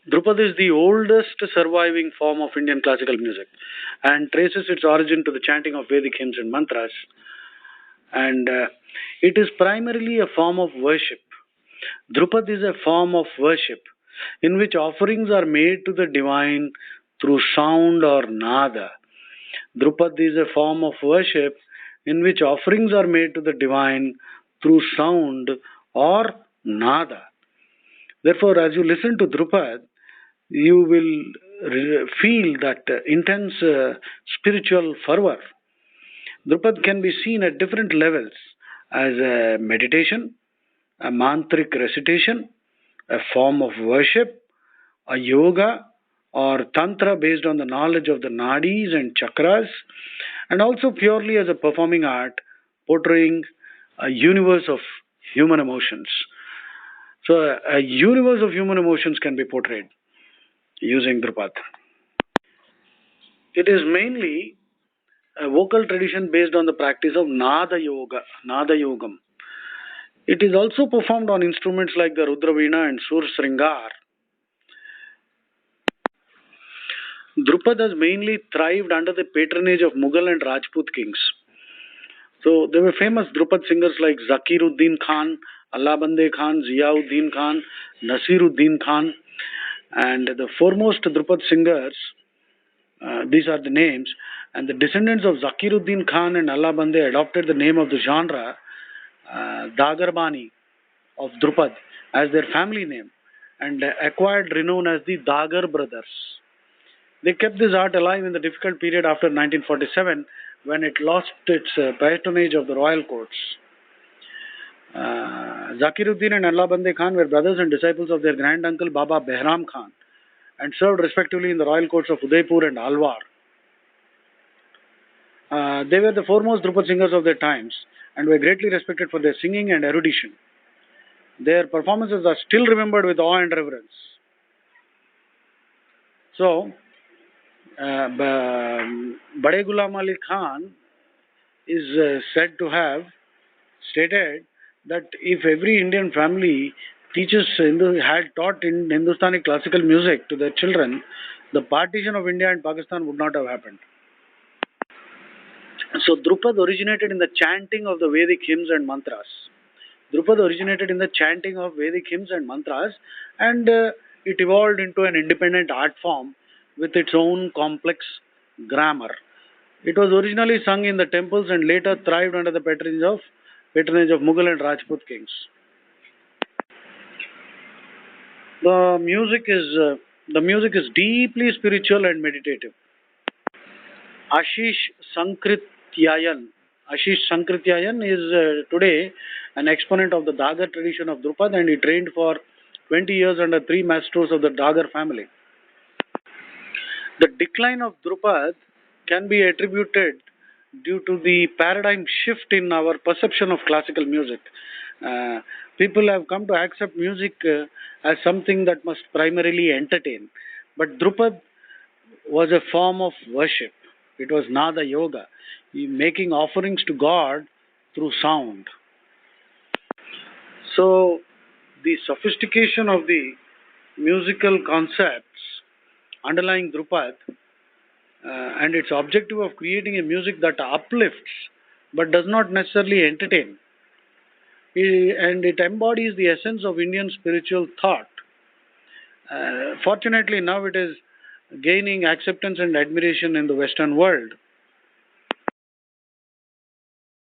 Drupad is the oldest surviving form of Indian classical music and traces its origin to the chanting of Vedic hymns and mantras. And it is primarily a form of worship. Drupad is a form of worship in which offerings are made to the divine through sound or nada. Drupad is a form of worship in which offerings are made to the divine through sound or nada. Therefore, as you listen to Drupad, you will feel that intense spiritual fervor. Drupad can be seen at different levels as a meditation, a mantric recitation, a form of worship, a yoga or tantra based on the knowledge of the nadis and chakras, and also purely as a performing art portraying a universe of human emotions. So, a universe of human emotions can be portrayed using Drupad. It is mainly a vocal tradition based on the practice of Nada Yogam. It is also performed on instruments like the Rudraveena and Sur Sringar. Drupad has mainly thrived under the patronage of Mughal and Rajput kings. So there were famous Drupad singers like Zakiruddin Khan, Allabande Khan, Ziauddin Khan, Nasiruddin Khan, and the foremost Drupad singers, these are the names, and the descendants of Zakiruddin Khan and Allabande adopted the name of the genre, Dagarbani of Drupad, as their family name and acquired renown as the Dagar brothers. They kept this art alive in the difficult period after 1947 when it lost its patronage of the royal courts. Zakiruddin and Allabande Khan were brothers and disciples of their granduncle Baba Behram Khan and served respectively in the royal courts of Udaipur and Alwar. They were the foremost Drupad singers of their times and were greatly respected for their singing and erudition. Their performances are still remembered with awe and reverence. So, Bade Ghulam Ali Khan is said to have stated that if every Indian family had taught in Hindustani classical music to their children, the partition of India and Pakistan would not have happened. So Drupad originated in the chanting of the Vedic hymns and mantras. Drupad originated in the chanting of Vedic hymns and mantras, and it evolved into an independent art form with its own complex grammar. It was originally sung in the temples and later thrived under the patronage of Mughal and Rajput kings. The music is deeply spiritual and meditative. Ashish Sankrityayan. Ashish Sankrityayan is today an exponent of the Dagar tradition of Drupad, and he trained for 20 years under three maestros of the Dagar family. The decline of Drupad can be attributed due to the paradigm shift in our perception of classical music. People have come to accept music as something that must primarily entertain. But Drupad was a form of worship. It was Nada Yoga, making offerings to God through sound. So, the sophistication of the musical concepts underlying Drupad and its objective of creating a music that uplifts but does not necessarily entertain. And it embodies the essence of Indian spiritual thought. Fortunately, now it is gaining acceptance and admiration in the Western world.